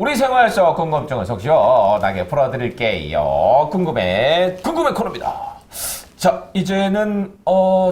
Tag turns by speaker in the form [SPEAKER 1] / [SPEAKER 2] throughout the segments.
[SPEAKER 1] 우리 생활 속 궁금증을 속 시원하게 풀어드릴게요. 궁금해 코너입니다. 자, 이제는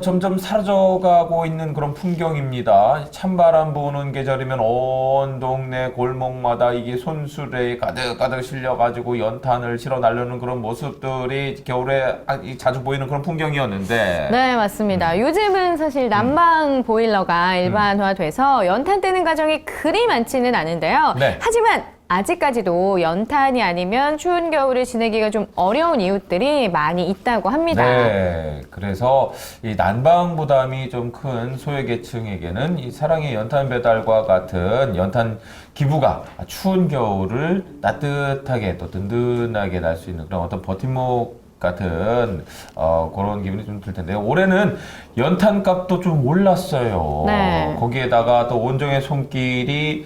[SPEAKER 1] 점점 사라져가고 있는 그런 풍경입니다. 찬바람 부는 계절이면 온 동네 골목마다 이게 손수레에 가득가득 실려가지고 연탄을 실어 나르는 그런 모습들이 겨울에 자주 보이는 그런 풍경이었는데.
[SPEAKER 2] 네, 맞습니다. 요즘은 사실 난방 보일러가 일반화돼서 연탄 뜨는 가정이 그리 많지는 않은데요.
[SPEAKER 1] 네.
[SPEAKER 2] 하지만 아직까지도 연탄이 아니면 추운 겨울을 지내기가 좀 어려운 이웃들이 많이 있다고 합니다.
[SPEAKER 1] 네, 그래서 이 난방 부담이 좀 큰 소외계층에게는 이 사랑의 연탄 배달과 같은 연탄 기부가 추운 겨울을 따뜻하게 또 든든하게 날 수 있는 그런 어떤 버팀목 같은 그런 기분이 좀 들 텐데요. 올해는 연탄 값도 좀 올랐어요.
[SPEAKER 2] 네.
[SPEAKER 1] 거기에다가 또 온종의 손길이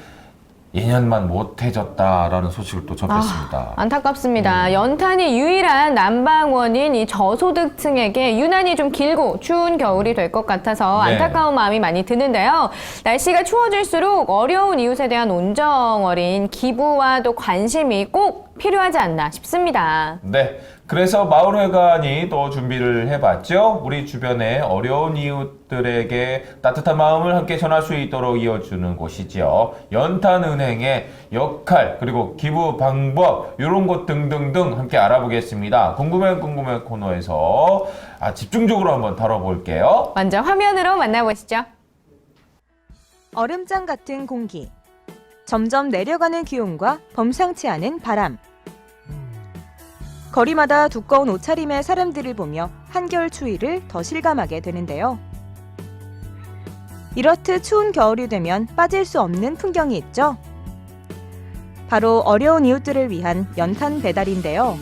[SPEAKER 1] 예년만 못해졌다라는 소식을 또 접했습니다.
[SPEAKER 2] 안타깝습니다. 연탄이 유일한 난방원인 이 저소득층에게 유난히 좀 길고 추운 겨울이 될 것 같아서
[SPEAKER 1] 네.
[SPEAKER 2] 안타까운 마음이 많이 드는데요. 날씨가 추워질수록 어려운 이웃에 대한 온정 어린 기부와 또 관심이 꼭 필요하지 않나 싶습니다.
[SPEAKER 1] 네. 그래서 마을회관이 또 준비를 해봤죠. 우리 주변의 어려운 이웃들에게 따뜻한 마음을 함께 전할 수 있도록 이어주는 곳이죠. 연탄은행의 역할 그리고 기부 방법 이런 것 등등등 함께 알아보겠습니다. 궁금해 코너에서 집중적으로 한번 다뤄볼게요.
[SPEAKER 2] 먼저 화면으로 만나보시죠.
[SPEAKER 3] 얼음장 같은 공기, 점점 내려가는 기온과 범상치 않은 바람. 거리마다 두꺼운 옷차림의 사람들을 보며 한겨울 추위를 더 실감하게 되는데요. 이렇듯 추운 겨울이 되면 빠질 수 없는 풍경이 있죠. 바로 어려운 이웃들을 위한 연탄 배달인데요.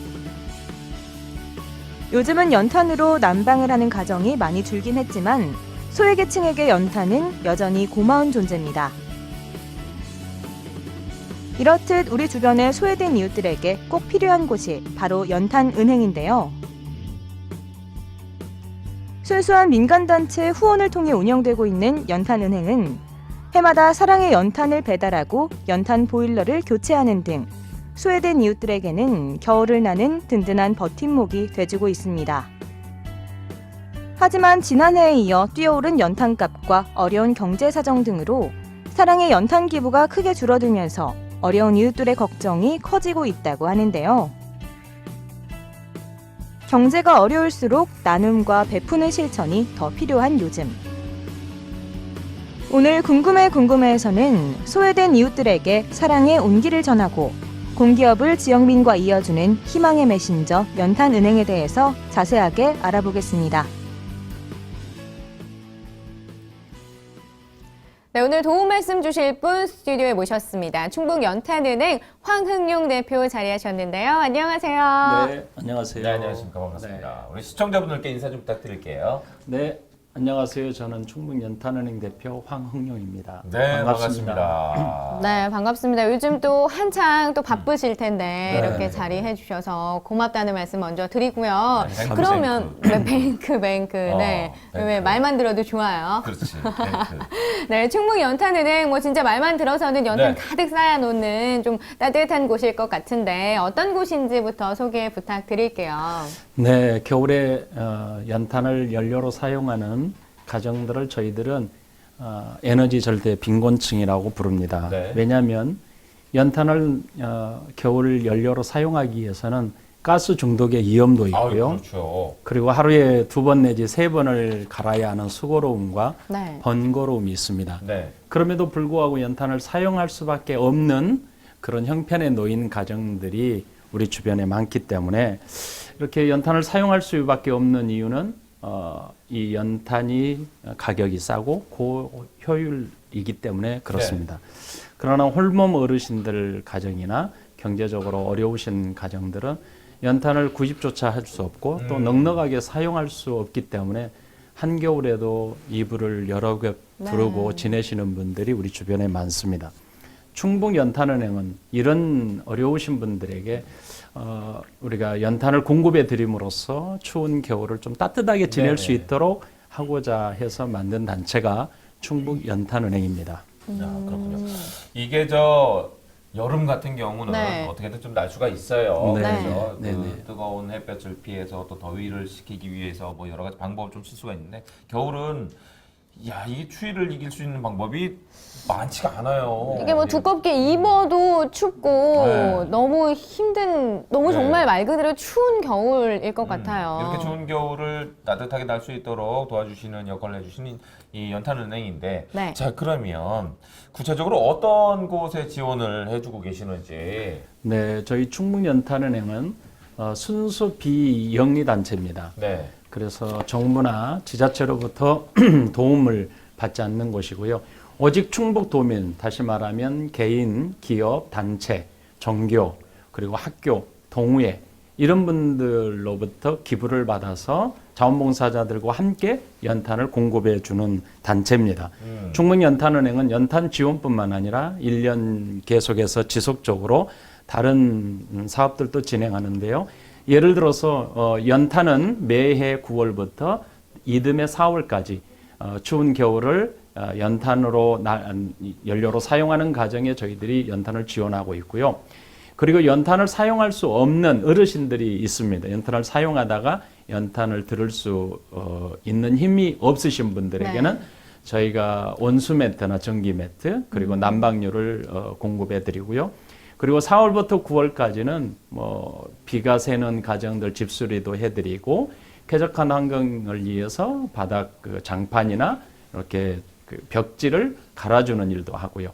[SPEAKER 3] 요즘은 연탄으로 난방을 하는 가정이 많이 줄긴 했지만 소외계층에게 연탄은 여전히 고마운 존재입니다. 이렇듯 우리 주변의 소외된 이웃들에게 꼭 필요한 곳이 바로 연탄은행인데요. 순수한 민간단체 후원을 통해 운영되고 있는 연탄은행은 해마다 사랑의 연탄을 배달하고 연탄 보일러를 교체하는 등 소외된 이웃들에게는 겨울을 나는 든든한 버팀목이 돼주고 있습니다. 하지만 지난해에 이어 뛰어오른 연탄값과 어려운 경제 사정 등으로 사랑의 연탄 기부가 크게 줄어들면서 어려운 이웃들의 걱정이 커지고 있다고 하는데요. 경제가 어려울수록 나눔과 베푸는 실천이 더 필요한 요즘. 오늘 궁금해에서는 소외된 이웃들에게 사랑의 온기를 전하고 공기업을 지역민과 이어주는 희망의 메신저 연탄은행에 대해서 자세하게 알아보겠습니다.
[SPEAKER 2] 네, 오늘 도움 말씀 주실 분 스튜디오에 모셨습니다. 충북연탄은행 황흥용 대표 자리하셨는데요. 안녕하세요.
[SPEAKER 4] 네, 안녕하세요.
[SPEAKER 1] 네, 안녕하십니까. 반갑습니다. 우리 시청자분들께 인사 좀 부탁드릴게요.
[SPEAKER 4] 네, 안녕하세요. 저는 충북연탄은행 대표 황흥용입니다.
[SPEAKER 1] 네, 반갑습니다.
[SPEAKER 2] 네, 반갑습니다. 요즘 또 한창 또 바쁘실 텐데
[SPEAKER 4] 네.
[SPEAKER 2] 이렇게 자리해 주셔서 고맙다는 말씀 먼저 드리고요.
[SPEAKER 1] 뱅크,
[SPEAKER 2] 그러면 네, 뱅크. 네.
[SPEAKER 1] 뱅크.
[SPEAKER 2] 왜 말만 들어도 좋아요.
[SPEAKER 1] 그렇지. 뱅크.
[SPEAKER 2] 네, 충북연탄은행 뭐 진짜 말만 들어서는 연탄
[SPEAKER 1] 네.
[SPEAKER 2] 가득 쌓아놓는 좀 따뜻한 곳일 것 같은데 어떤 곳인지부터 소개 부탁드릴게요.
[SPEAKER 4] 네, 겨울에 연탄을 연료로 사용하는 가정들을 저희들은 에너지 절대 빈곤층이라고 부릅니다.
[SPEAKER 1] 네.
[SPEAKER 4] 왜냐하면 연탄을 겨울 연료로 사용하기 위해서는 가스 중독의 위험도 있고요.
[SPEAKER 1] 그렇죠.
[SPEAKER 4] 그리고 하루에 2번 내지 3번을 갈아야 하는 수고로움과
[SPEAKER 2] 네.
[SPEAKER 4] 번거로움이 있습니다.
[SPEAKER 1] 네.
[SPEAKER 4] 그럼에도 불구하고 연탄을 사용할 수밖에 없는 그런 형편에 놓인 가정들이 우리 주변에 많기 때문에 이렇게 연탄을 사용할 수밖에 없는 이유는 이 연탄이 가격이 싸고 고효율이기 때문에 그렇습니다. 그러나 홀몸 어르신들 가정이나 경제적으로 어려우신 가정들은 연탄을 구입조차 할 수 없고 또 넉넉하게 사용할 수 없기 때문에 한겨울에도 이불을 여러 겹 두르고 지내시는 분들이 우리 주변에 많습니다. 충북연탄은행은 이런 어려우신 분들에게 우리가 연탄을 공급해 드림으로써 추운 겨울을 좀 따뜻하게 지낼 수 있도록 하고자 해서 만든 단체가 충북연탄은행입니다.
[SPEAKER 1] 그렇군요. 이게 여름 같은 경우는
[SPEAKER 2] 네.
[SPEAKER 1] 어떻게든 좀 날 수가 있어요.
[SPEAKER 4] 네.
[SPEAKER 1] 그래서
[SPEAKER 4] 네.
[SPEAKER 1] 그
[SPEAKER 4] 네.
[SPEAKER 1] 뜨거운 햇볕을 피해서 또 더위를 식히기 위해서 뭐 여러 가지 방법을 좀 쓸 수가 있는데 겨울은 야 이게 추위를 이길 수 있는 방법이 많지가 않아요.
[SPEAKER 2] 이게 뭐 두껍게 입어도 춥고
[SPEAKER 1] 네.
[SPEAKER 2] 너무 힘든, 너무
[SPEAKER 1] 네.
[SPEAKER 2] 정말 말 그대로 추운 겨울일 것 같아요.
[SPEAKER 1] 이렇게 추운 겨울을 따뜻하게 날 수 있도록 도와주시는 역할을 해주시는 이 연탄은행인데
[SPEAKER 2] 네.
[SPEAKER 1] 자 그러면 구체적으로 어떤 곳에 지원을 해주고 계시는지
[SPEAKER 4] 네, 저희 충북연탄은행은 순수 비영리 단체입니다.
[SPEAKER 1] 네.
[SPEAKER 4] 그래서 정부나 지자체로부터 도움을 받지 않는 곳이고요. 오직 충북도민, 다시 말하면 개인, 기업, 단체, 종교, 그리고 학교, 동호회 이런 분들로부터 기부를 받아서 자원봉사자들과 함께 연탄을 공급해 주는 단체입니다. 충북연탄은행은 연탄 지원뿐만 아니라 1년 계속해서 지속적으로 다른 사업들도 진행하는데요. 예를 들어서 연탄은 매해 9월부터 이듬해 4월까지 추운 겨울을 연탄으로 연료로 사용하는 가정에 저희들이 연탄을 지원하고 있고요. 그리고 연탄을 사용할 수 없는 어르신들이 있습니다. 연탄을 사용하다가 연탄을 들을 수 있는 힘이 없으신 분들에게는
[SPEAKER 2] 네.
[SPEAKER 4] 저희가 온수 매트나 전기 매트 그리고 난방유를 공급해 드리고요. 그리고 4월부터 9월까지는 뭐 비가 새는 가정들 집수리도 해드리고 쾌적한 환경을 위해서 바닥 그 장판이나 이렇게 그 벽지를 갈아주는 일도 하고요.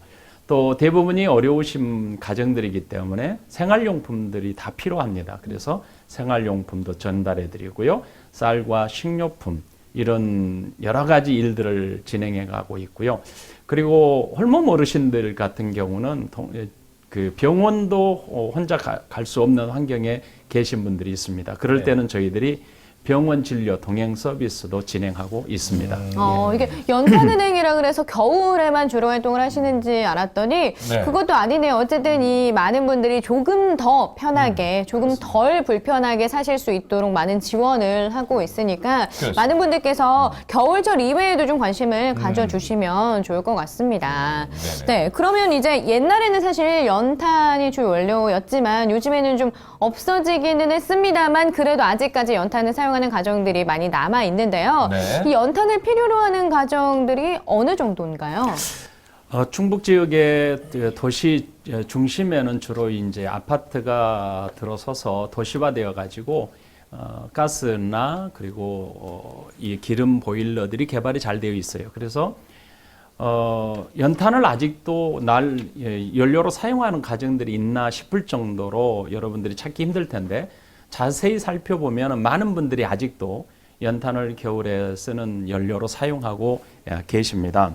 [SPEAKER 4] 또 대부분이 어려우신 가정들이기 때문에 생활용품들이 다 필요합니다. 그래서 생활용품도 전달해 드리고요. 쌀과 식료품 이런 여러 가지 일들을 진행해 가고 있고요. 그리고 홀몸 어르신들 같은 경우는 그 병원도 혼자 갈 수 없는 환경에 계신 분들이 있습니다. 그럴
[SPEAKER 1] 네.
[SPEAKER 4] 때는 저희들이 병원 진료 동행 서비스도 진행하고 있습니다.
[SPEAKER 2] 이게 연탄은행이라 그래서 겨울에만 주로 활동을 하시는지 알았더니
[SPEAKER 1] 네.
[SPEAKER 2] 그것도 아니네요. 어쨌든 이 많은 분들이 조금 더 편하게, 조금 덜 불편하게 사실 수 있도록 많은 지원을 하고 있으니까
[SPEAKER 1] 그렇습니다.
[SPEAKER 2] 많은 분들께서 겨울철 이외에도 좀 관심을 가져주시면 좋을 것 같습니다.
[SPEAKER 1] 네네.
[SPEAKER 2] 네, 그러면 이제 옛날에는 사실 연탄이 주 원료였지만 요즘에는 좀 없어지기는 했습니다만 그래도 아직까지 연탄을 사용하는 가정들이 많이 남아 있는데요.
[SPEAKER 1] 네.
[SPEAKER 2] 이 연탄을 필요로 하는 가정들이 어느 정도인가요?
[SPEAKER 4] 충북 지역의 도시 중심에는 주로 이제 아파트가 들어서서 도시화되어 가지고 가스나 그리고 이 기름 보일러들이 개발이 잘 되어 있어요. 그래서 연탄을 아직도 연료로 사용하는 가정들이 있나 싶을 정도로 여러분들이 찾기 힘들 텐데 자세히 살펴보면 많은 분들이 아직도 연탄을 겨울에 쓰는 연료로 사용하고 계십니다.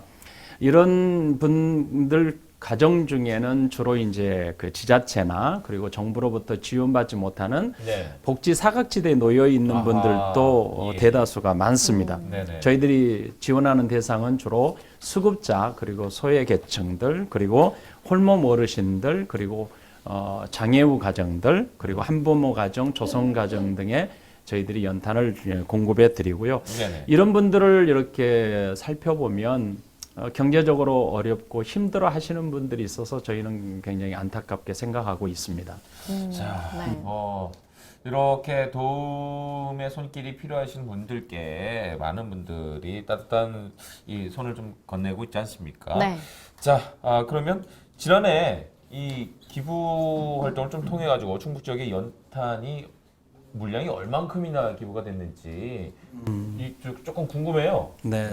[SPEAKER 4] 이런 분들 가정 중에는 주로 이제 그 지자체나 그리고 정부로부터 지원받지 못하는
[SPEAKER 1] 네.
[SPEAKER 4] 복지 사각지대에 놓여 있는
[SPEAKER 1] 아하,
[SPEAKER 4] 분들도
[SPEAKER 1] 예.
[SPEAKER 4] 대다수가 많습니다.
[SPEAKER 1] 네네.
[SPEAKER 4] 저희들이 지원하는 대상은 주로 수급자 그리고 소외계층들 그리고 홀몸 어르신들 그리고 장애우 가정들 그리고 한부모 가정, 조성 가정 등에 저희들이 연탄을 공급해 드리고요.
[SPEAKER 1] 네네.
[SPEAKER 4] 이런 분들을 이렇게 살펴보면 경제적으로 어렵고 힘들어 하시는 분들이 있어서 저희는 굉장히 안타깝게 생각하고 있습니다.
[SPEAKER 1] 자,
[SPEAKER 2] 네.
[SPEAKER 1] 뭐 이렇게 도움의 손길이 필요하신 분들께 많은 분들이 따뜻한 이 손을 좀 건네고 있지 않습니까?
[SPEAKER 2] 네.
[SPEAKER 1] 자, 그러면 지난해 이 기부 활동을 좀 통해 가지고 충북 지역의 연탄이 물량이 얼만큼이나 기부가 됐는지 조금 궁금해요.
[SPEAKER 4] 네.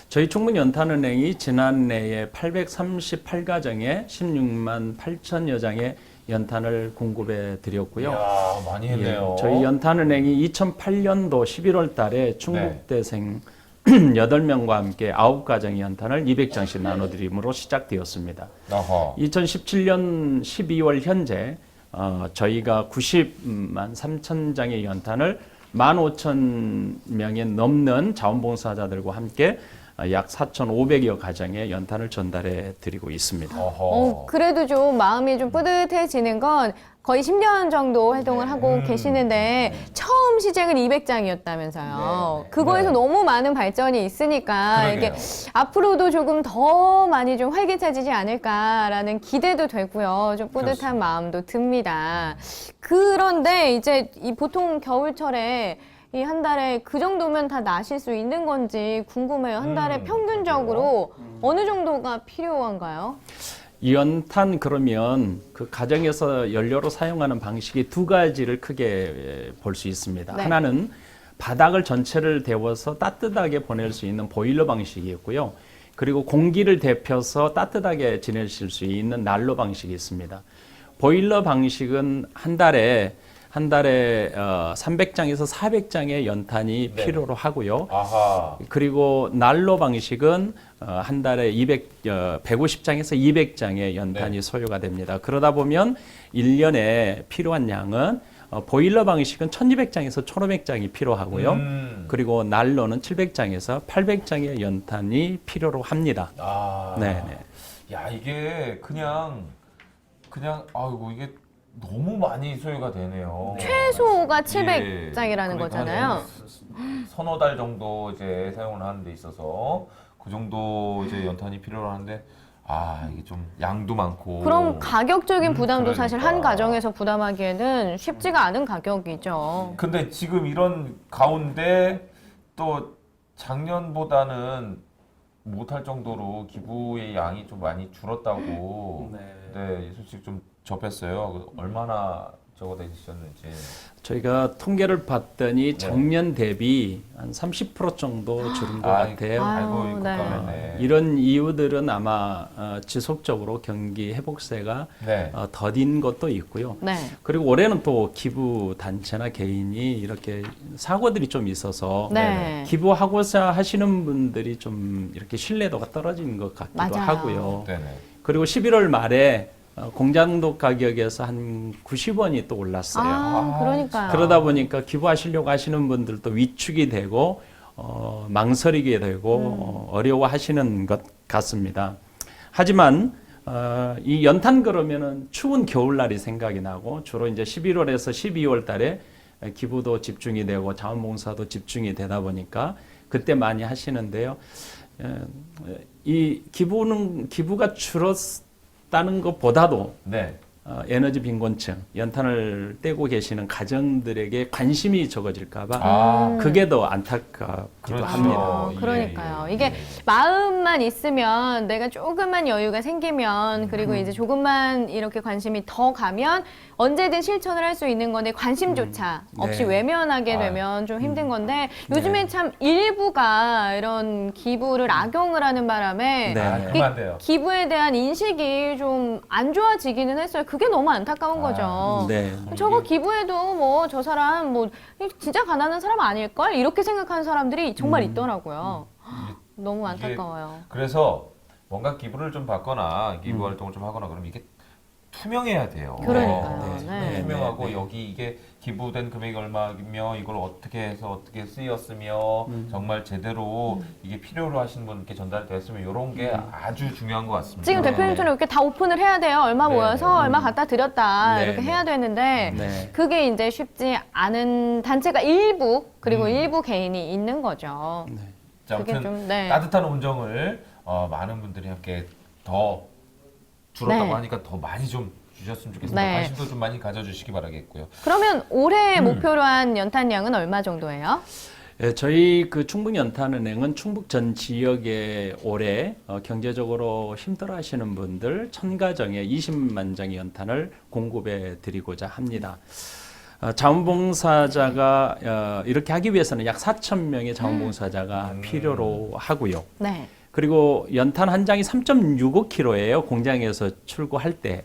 [SPEAKER 4] 저희 충북연탄은행이 지난해에 838가정에 16만 8천여 장의 연탄을 공급해 드렸고요.
[SPEAKER 1] 이야, 많이 했네요.
[SPEAKER 4] 저희 연탄은행이 2008년도 11월 달에 충북대생 8명과 함께 9가정의 연탄을 200장씩 나눠드림으로 시작되었습니다.
[SPEAKER 1] 어허.
[SPEAKER 4] 2017년 12월 현재 저희가 90만 3천 장의 연탄을 15,000명이 넘는 자원봉사자들과 함께 약 4,500여 가정에 연탄을 전달해 드리고 있습니다.
[SPEAKER 1] 어허.
[SPEAKER 2] 그래도 좀 마음이 좀 뿌듯해지는 건 거의 10년 정도 활동을 하고 계시는데 처음 시작은 200장이었다면서요.
[SPEAKER 1] 네.
[SPEAKER 2] 그거에서
[SPEAKER 1] 네.
[SPEAKER 2] 너무 많은 발전이 있으니까
[SPEAKER 1] 그러게요.
[SPEAKER 2] 이게 앞으로도 조금 더 많이 좀 활기차지지 않을까라는 기대도 되고요. 좀 뿌듯한
[SPEAKER 1] 그렇습니다.
[SPEAKER 2] 마음도 듭니다. 그런데 이제 이 보통 겨울철에 이 한 달에 그 정도면 다 나실 수 있는 건지 궁금해요. 한 달에 평균적으로 어느 정도가 필요한가요?
[SPEAKER 4] 이 연탄 그러면 그 가정에서 연료로 사용하는 방식이 두 가지를 크게 볼 수 있습니다.
[SPEAKER 2] 네.
[SPEAKER 4] 하나는 바닥을 전체를 데워서 따뜻하게 보낼 수 있는 보일러 방식이 있고요. 그리고 공기를 데펴서 따뜻하게 지내실 수 있는 난로 방식이 있습니다. 보일러 방식은 한 달에 300장에서 400장의 연탄이
[SPEAKER 1] 네.
[SPEAKER 4] 필요로 하고요.
[SPEAKER 1] 아하.
[SPEAKER 4] 그리고 난로 방식은 한 달에 150장에서 200장의 연탄이
[SPEAKER 1] 네.
[SPEAKER 4] 소요가 됩니다. 그러다 보면 1년에 필요한 양은 보일러 방식은 1200장에서 1500장이 필요하고요. 그리고 난로는 700장에서 800장의 연탄이 필요로 합니다.
[SPEAKER 1] 아.
[SPEAKER 4] 네네.
[SPEAKER 1] 야, 이게 그냥 아이고 이게 너무 많이 소요가 되네요.
[SPEAKER 2] 최소가
[SPEAKER 1] 예.
[SPEAKER 2] 700장이라는
[SPEAKER 1] 그러니까
[SPEAKER 2] 거잖아요.
[SPEAKER 1] 한 서너 달 정도 이제 사용을 하는 데 있어서 그 정도 이제 연탄이 필요하는데 이게 좀 양도 많고.
[SPEAKER 2] 그럼 가격적인 부담도 사실 한
[SPEAKER 1] 그러니까.
[SPEAKER 2] 가정에서 부담하기에는 쉽지가 않은 가격이죠.
[SPEAKER 1] 근데 지금 이런 가운데 또 작년보다는 못할 정도로 기부의 양이 좀 많이 줄었다고 네, 솔직히 좀 접했어요. 얼마나 적어다 있으셨는지.
[SPEAKER 4] 저희가 통계를 봤더니 작년 대비 한 30% 정도 줄은 것 같아요.
[SPEAKER 1] 아이고,
[SPEAKER 2] 아유, 네.
[SPEAKER 1] 네.
[SPEAKER 4] 이런 이유들은 아마 지속적으로 경기 회복세가
[SPEAKER 1] 네.
[SPEAKER 4] 더딘 것도 있고요.
[SPEAKER 2] 네.
[SPEAKER 4] 그리고 올해는 또 기부 단체나 개인이 이렇게 사고들이 좀 있어서
[SPEAKER 2] 네.
[SPEAKER 4] 기부하고자 하시는 분들이 좀 이렇게 신뢰도가 떨어진 것 같기도
[SPEAKER 2] 맞아요.
[SPEAKER 4] 하고요.
[SPEAKER 1] 네네.
[SPEAKER 4] 그리고 11월 말에 공장도 가격에서 한 90원이 또 올랐어요.
[SPEAKER 2] 그러니까요.
[SPEAKER 4] 그러다 보니까 기부하시려고 하시는 분들도 위축이 되고 망설이게 되고 어려워하시는 것 같습니다. 하지만 이 연탄 그러면은 추운 겨울날이 생각이 나고 주로 이제 11월에서 12월 달에 기부도 집중이 되고 자원봉사도 집중이 되다 보니까 그때 많이 하시는데요. 이 기부가 줄었다는 것보다도
[SPEAKER 1] 네.
[SPEAKER 4] 에너지 빈곤층, 연탄을 떼고 계시는 가정들에게 관심이 적어질까봐 그게 더 안타깝기도
[SPEAKER 1] 그렇죠.
[SPEAKER 4] 합니다.
[SPEAKER 2] 그러니까요.
[SPEAKER 1] 예, 예,
[SPEAKER 2] 이게
[SPEAKER 1] 예.
[SPEAKER 2] 마음만 있으면 내가 조금만 여유가 생기면 그리고 이제 조금만 이렇게 관심이 더 가면 언제든 실천을 할 수 있는 건데 관심조차 없이
[SPEAKER 4] 네.
[SPEAKER 2] 외면하게 되면 좀 힘든 건데 요즘엔 참 일부가 이런 기부를 악용을 하는 바람에
[SPEAKER 4] 네.
[SPEAKER 1] 그러면 안 돼요.
[SPEAKER 2] 기부에 대한 인식이 좀 안 좋아지기는 했어요. 그게 너무 안타까운 거죠.
[SPEAKER 4] 네.
[SPEAKER 2] 저거 기부해도 뭐 저 사람 뭐 진짜 가난한 사람 아닐걸? 이렇게 생각하는 사람들이 정말 있더라고요. 너무 안타까워요.
[SPEAKER 1] 그래서 뭔가 기부를 좀 받거나 기부 활동을 좀 하거나 그러면 이게 투명해야 돼요.
[SPEAKER 2] 그러니까요.
[SPEAKER 4] 네.
[SPEAKER 2] 네.
[SPEAKER 4] 네.
[SPEAKER 1] 투명하고 여기 이게 기부된 금액이 얼마며 이걸 어떻게 해서 어떻게 쓰였으며 정말 제대로 이게 필요로 하시는 분께 전달됐으면 이런 게 아주 중요한 것 같습니다.
[SPEAKER 2] 지금 대표님처럼 이렇게 다 오픈을 해야 돼요. 얼마
[SPEAKER 1] 네.
[SPEAKER 2] 모여서 얼마 갖다 드렸다
[SPEAKER 4] 네.
[SPEAKER 2] 이렇게 해야 되는데
[SPEAKER 4] 네.
[SPEAKER 2] 그게 이제 쉽지 않은 단체가 일부 그리고 일부 개인이 있는 거죠.
[SPEAKER 1] 자,
[SPEAKER 2] 그게
[SPEAKER 1] 아무튼
[SPEAKER 2] 좀, 네.
[SPEAKER 1] 따뜻한 온정을 많은 분들이 함께 더 줄었다고
[SPEAKER 2] 네.
[SPEAKER 1] 하니까 더 많이 좀 주셨으면 좋겠습니다.
[SPEAKER 2] 네.
[SPEAKER 1] 관심도 좀 많이 가져주시기 바라겠고요.
[SPEAKER 2] 그러면 올해 목표로 한 연탄량은 얼마 정도예요?
[SPEAKER 4] 예, 저희 그 충북연탄은행은 충북 전 지역에 올해 경제적으로 힘들어하시는 분들 1000가정에 20만 장의 연탄을 공급해 드리고자 합니다. 자원봉사자가 이렇게 하기 위해서는 약 4,000명의 자원봉사자가 필요로 하고요.
[SPEAKER 2] 네.
[SPEAKER 4] 그리고 연탄 한 장이 3.65kg예요. 공장에서 출고할 때.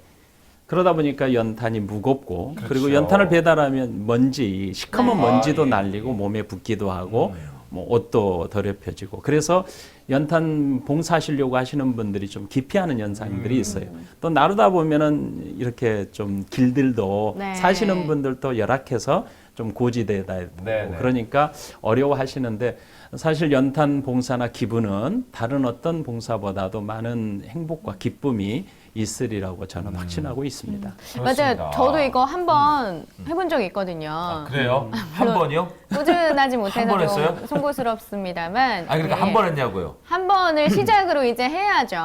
[SPEAKER 4] 그러다 보니까 연탄이 무겁고
[SPEAKER 1] 그렇죠.
[SPEAKER 4] 그리고 연탄을 배달하면 먼지, 시커먼
[SPEAKER 2] 네.
[SPEAKER 4] 먼지도
[SPEAKER 1] 아, 예.
[SPEAKER 4] 날리고 몸에 붓기도 하고 뭐 옷도 더럽혀지고 그래서 연탄 봉사하시려고 하시는 분들이 좀 기피하는 현상들이 있어요. 또 나르다 보면은 이렇게 좀 길들도
[SPEAKER 2] 네.
[SPEAKER 4] 사시는 분들도 열악해서 좀 고지되다 되고
[SPEAKER 1] 네네.
[SPEAKER 4] 그러니까 어려워하시는데 사실 연탄 봉사나 기부는 다른 어떤 봉사보다도 많은 행복과 기쁨이 있으리라고 저는 확신하고 있습니다.
[SPEAKER 1] 그렇습니다.
[SPEAKER 2] 맞아요. 저도 이거 한번 해본 적이 있거든요.
[SPEAKER 1] 아, 그래요? 한 번이요?
[SPEAKER 2] 꾸준하지
[SPEAKER 1] 번
[SPEAKER 2] 못해서
[SPEAKER 1] 했어요?
[SPEAKER 2] 좀 송구스럽습니다만.
[SPEAKER 1] 아, 그러니까
[SPEAKER 2] 예.
[SPEAKER 1] 한 번 했냐고요?
[SPEAKER 2] 한 번을 시작으로 이제 해야죠.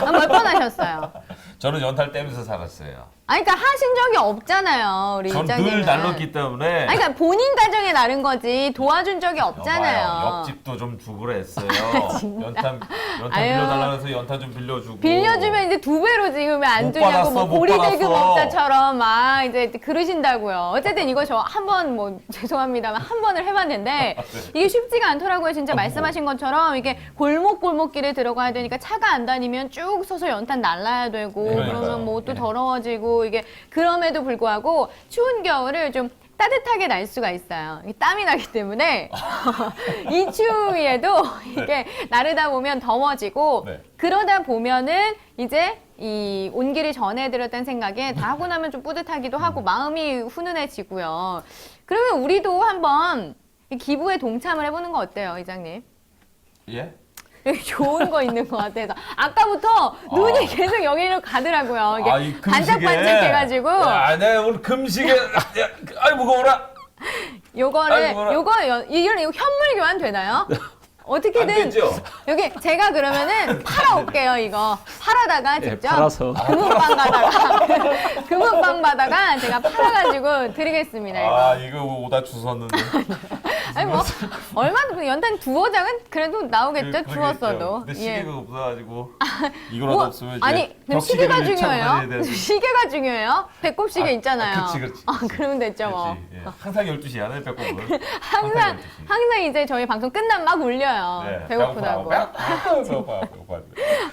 [SPEAKER 2] 몇 번 하셨어요?
[SPEAKER 1] 저는 연탄 떼면서 살았어요.
[SPEAKER 2] 아니, 그러니까 하신 적이 없잖아요, 우리
[SPEAKER 1] 전
[SPEAKER 2] 이장님은.
[SPEAKER 1] 늘 날렀기 때문에.
[SPEAKER 2] 아니, 그러니까 본인 가정에 나른 거지 도와준 적이 없잖아요.
[SPEAKER 1] 여봐요. 옆집도 좀 주고 그랬어요. 연탄
[SPEAKER 2] 아유.
[SPEAKER 1] 빌려달라고 해서 연탄 좀 빌려주고.
[SPEAKER 2] 빌려주면 이제 2배로 지금 왜 안
[SPEAKER 1] 못
[SPEAKER 2] 주냐고
[SPEAKER 1] 받았어,
[SPEAKER 2] 뭐
[SPEAKER 1] 못
[SPEAKER 2] 보리대금업자처럼 막 이제 그러신다고요. 어쨌든 이거 저 한 번 뭐 죄송합니다만 한 번을 해봤는데 이게 쉽지가 않더라고요. 진짜 말씀하신 것처럼 이게 골목골목길에 들어가야 되니까 차가 안 다니면 쭉 서서 연탄 날라야 되고
[SPEAKER 1] 그러니까요.
[SPEAKER 2] 그러면 뭐 또
[SPEAKER 1] 네.
[SPEAKER 2] 더러워지고 이게 그럼에도 불구하고 추운 겨울을 좀 따뜻하게 날 수가 있어요. 이게 땀이 나기 때문에 이 추위에도 이게 나르다 보면 더워지고
[SPEAKER 1] 네.
[SPEAKER 2] 그러다 보면은 이제 이 온기를 전해드렸다는 생각에 다 하고 나면 좀 뿌듯하기도 하고 마음이 훈훈해지고요. 그러면 우리도 한번 이 기부에 동참을 해보는 거 어때요, 이장님?
[SPEAKER 1] 예?
[SPEAKER 2] 여기 좋은 거 있는 것 같아서 아까부터 눈이 계속 여기로 가더라고요. 이게
[SPEAKER 1] 이 금식에.
[SPEAKER 2] 반짝반짝 해가지고
[SPEAKER 1] 야, 내 오늘 금식에. 아이, 무거워라. 아이고,
[SPEAKER 2] 이거 현물 교환 되나요?
[SPEAKER 1] 안
[SPEAKER 2] 어떻게든
[SPEAKER 1] 되죠?
[SPEAKER 2] 여기 제가 그러면은 팔아올게요. 이거 팔아다가
[SPEAKER 4] 예,
[SPEAKER 2] 직접
[SPEAKER 4] 팔아서
[SPEAKER 2] 금은빵 가다가 금은빵 받아가 제가 팔아가지고 드리겠습니다. 이거.
[SPEAKER 1] 아, 이거 오다 주웠는데.
[SPEAKER 2] 아니 뭐 얼마나 연탄 두어장은 그래도 나오겠죠.
[SPEAKER 1] 그러겠죠.
[SPEAKER 2] 주웠어도.
[SPEAKER 1] 근데
[SPEAKER 2] 예.
[SPEAKER 1] 시계가 없어가지고. 이거라도
[SPEAKER 2] 뭐,
[SPEAKER 1] 없으면 이제.
[SPEAKER 2] 아니 그럼
[SPEAKER 1] 벽시계를
[SPEAKER 2] 시계가
[SPEAKER 1] 차고 다녀야
[SPEAKER 2] 중요해요?
[SPEAKER 1] 되는데.
[SPEAKER 2] 시계가 중요해요? 배꼽 시계 있잖아요.
[SPEAKER 1] 그렇지.
[SPEAKER 2] 그러면 됐죠 뭐.
[SPEAKER 1] 그렇지. 예. 항상 12시야, 내 배꼽은.
[SPEAKER 2] 항상
[SPEAKER 1] 12시.
[SPEAKER 2] 항상 이제 저희 방송 끝나면 막 울려요.
[SPEAKER 1] 네,
[SPEAKER 2] 배고프다고.
[SPEAKER 1] 배고파.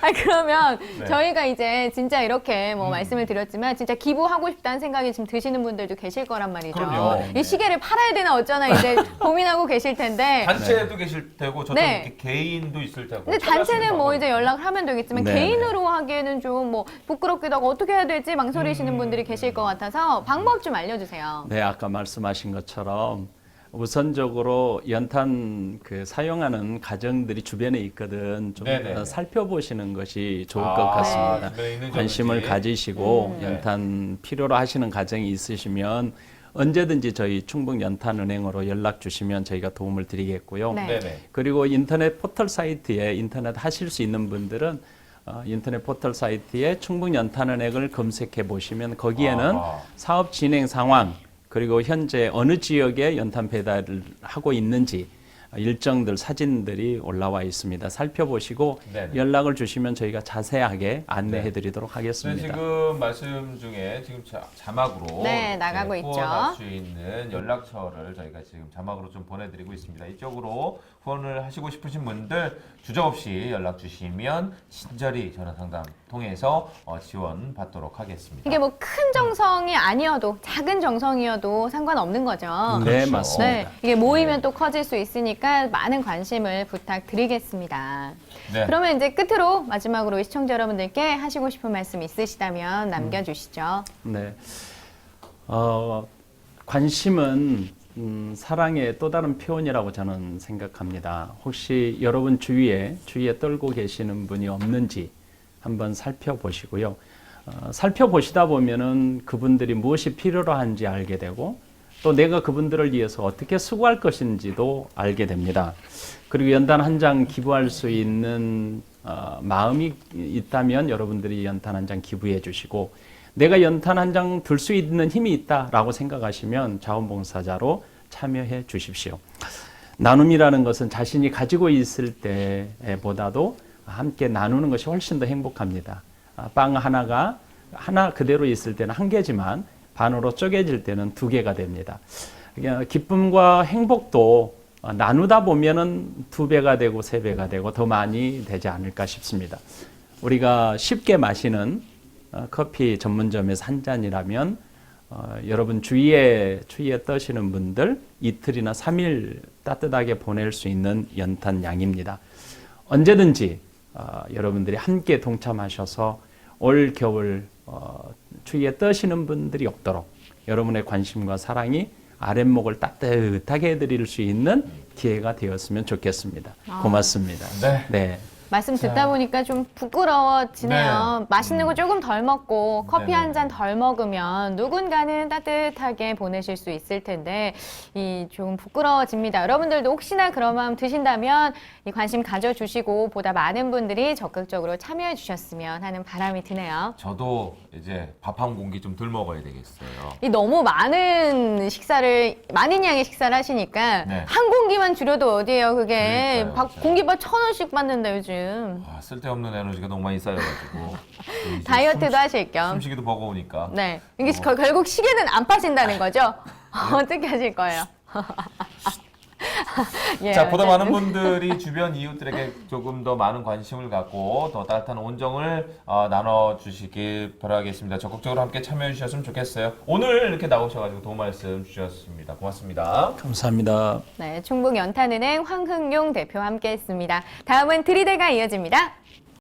[SPEAKER 2] 아 그러면
[SPEAKER 1] 네.
[SPEAKER 2] 저희가 이제 진짜 이렇게 뭐 말씀을 드렸지만 진짜 기부하고 싶다는 생각이 지금 드시는 분들도 계실 거란 말이죠.
[SPEAKER 1] 그럼요.
[SPEAKER 2] 이 시계를 팔아야 되나 어쩌나 이제 고민하고 계실 텐데.
[SPEAKER 1] 단체도 계실 테고, 저도
[SPEAKER 2] 네.
[SPEAKER 1] 이렇게 개인도 있을 테고.
[SPEAKER 2] 근데
[SPEAKER 1] 찾아갈 수
[SPEAKER 2] 단체는
[SPEAKER 1] 있는
[SPEAKER 2] 뭐
[SPEAKER 1] 방법이
[SPEAKER 2] 이제 연락을 하면 되겠지만
[SPEAKER 4] 네,
[SPEAKER 2] 개인으로 하기에는 좀 뭐 부끄럽기도 하고 어떻게 해야 될지 망설이시는 분들이 계실 것 같아서 방법 좀 알려주세요.
[SPEAKER 4] 네, 아까 말씀하신 것처럼 우선적으로 연탄 사용하는 가정들이 주변에 있거든 좀
[SPEAKER 1] 네네.
[SPEAKER 4] 살펴보시는 것이 좋을 것
[SPEAKER 1] 아,
[SPEAKER 4] 같습니다.
[SPEAKER 1] 주변에 있는지
[SPEAKER 4] 관심을
[SPEAKER 1] 없는지.
[SPEAKER 4] 가지시고
[SPEAKER 1] 네.
[SPEAKER 4] 연탄 필요로 하시는 가정이 있으시면 언제든지 저희 충북연탄은행으로 연락 주시면 저희가 도움을 드리겠고요.
[SPEAKER 2] 네.
[SPEAKER 1] 네네.
[SPEAKER 4] 그리고 인터넷 포털 사이트에 인터넷 하실 수 있는 분들은 인터넷 포털 사이트에 충북연탄은행을 검색해 보시면 거기에는
[SPEAKER 1] 아.
[SPEAKER 4] 사업 진행 상황 그리고 현재 어느 지역에 연탄 배달을 하고 있는지 일정들 사진들이 올라와 있습니다. 살펴보시고
[SPEAKER 1] 네네.
[SPEAKER 4] 연락을 주시면 저희가 자세하게 안내해 드리도록
[SPEAKER 1] 네,
[SPEAKER 4] 하겠습니다.
[SPEAKER 1] 지금 말씀 중에 지금 자막으로
[SPEAKER 2] 네, 나가고 있죠.
[SPEAKER 1] 후원할 수 있는 연락처를 저희가 지금 자막으로 좀 보내드리고 있습니다. 이쪽으로 후원을 하시고 싶으신 분들 주저없이 연락 주시면 친절히 전화 상담 통해서 지원 받도록 하겠습니다.
[SPEAKER 2] 이게 뭐 큰 정성이 아니어도 작은 정성이어도 상관없는 거죠.
[SPEAKER 4] 네,
[SPEAKER 1] 그렇죠.
[SPEAKER 4] 맞습니다.
[SPEAKER 2] 네, 이게 모이면 또 커질 수 있으니까 많은 관심을 부탁드리겠습니다.
[SPEAKER 1] 네.
[SPEAKER 2] 그러면 이제 끝으로 마지막으로 시청자 여러분들께 하시고 싶은 말씀 있으시다면 남겨주시죠.
[SPEAKER 4] 네. 관심은 사랑의 또 다른 표현이라고 저는 생각합니다. 혹시 여러분 주위에 떨고 계시는 분이 없는지 한번 살펴보시고요. 살펴보시다 보면은 그분들이 무엇이 필요로 한지 알게 되고 또 내가 그분들을 위해서 어떻게 수고할 것인지도 알게 됩니다. 그리고 연탄 한 장 기부할 수 있는 마음이 있다면 여러분들이 연탄 한 장 기부해 주시고 내가 연탄 한 장 들 수 있는 힘이 있다라고 생각하시면 자원봉사자로 참여해 주십시오. 나눔이라는 것은 자신이 가지고 있을 때보다도 함께 나누는 것이 훨씬 더 행복합니다. 빵 하나 그대로 있을 때는 한 개지만 반으로 쪼개질 때는 두 개가 됩니다. 기쁨과 행복도 나누다 보면은 두 배가 되고 세 배가 되고 더 많이 되지 않을까 싶습니다. 우리가 쉽게 마시는 커피 전문점에서 한 잔이라면 여러분 추위에 떠시는 분들 이틀이나 3일 따뜻하게 보낼 수 있는 연탄 양입니다. 언제든지 여러분들이 함께 동참하셔서 올 겨울 추위에 떠시는 분들이 없도록 여러분의 관심과 사랑이 아랫목을 따뜻하게 해드릴 수 있는 기회가 되었으면 좋겠습니다. 고맙습니다.
[SPEAKER 1] 네.
[SPEAKER 4] 네.
[SPEAKER 2] 말씀 듣다 보니까 좀 부끄러워지네요.
[SPEAKER 1] 네.
[SPEAKER 2] 맛있는 거 조금 덜 먹고 커피
[SPEAKER 1] 네네.
[SPEAKER 2] 한 잔 덜 먹으면 누군가는 따뜻하게 보내실 수 있을 텐데 이 좀 부끄러워집니다. 여러분들도 혹시나 그런 마음 드신다면 이 관심 가져주시고 보다 많은 분들이 적극적으로 참여해 주셨으면 하는 바람이 드네요.
[SPEAKER 1] 저도 이제 밥 한 공기 좀 덜 먹어야 되겠어요.
[SPEAKER 2] 이 너무 많은 식사를 많은 양의 식사를 하시니까
[SPEAKER 1] 네.
[SPEAKER 2] 한 공기만 줄여도 어디예요 그게
[SPEAKER 1] 그러니까요, 진짜.
[SPEAKER 2] 공기밥 1,000원씩 받는다 요즘.
[SPEAKER 1] 아, 쓸데없는 에너지가 너무 많이 쌓여가지고 이제
[SPEAKER 2] 다이어트도 하실 겸.
[SPEAKER 1] 숨쉬기도 버거우니까.
[SPEAKER 2] 네. 이게 결국 시계는 안 파신다는 거죠? 어떻게 하실 거예요? 예,
[SPEAKER 1] 자, 보다
[SPEAKER 2] 어쨌든.
[SPEAKER 1] 많은 분들이 주변 이웃들에게 조금 더 많은 관심을 갖고 더 따뜻한 온정을 나눠주시길 바라겠습니다. 적극적으로 함께 참여해 주셨으면 좋겠어요. 오늘 이렇게 나오셔가지고 도움 말씀 주셨습니다. 고맙습니다.
[SPEAKER 4] 감사합니다.
[SPEAKER 2] 네, 충북연탄은행 황흥용 대표와 함께했습니다. 다음은 들이대가 이어집니다.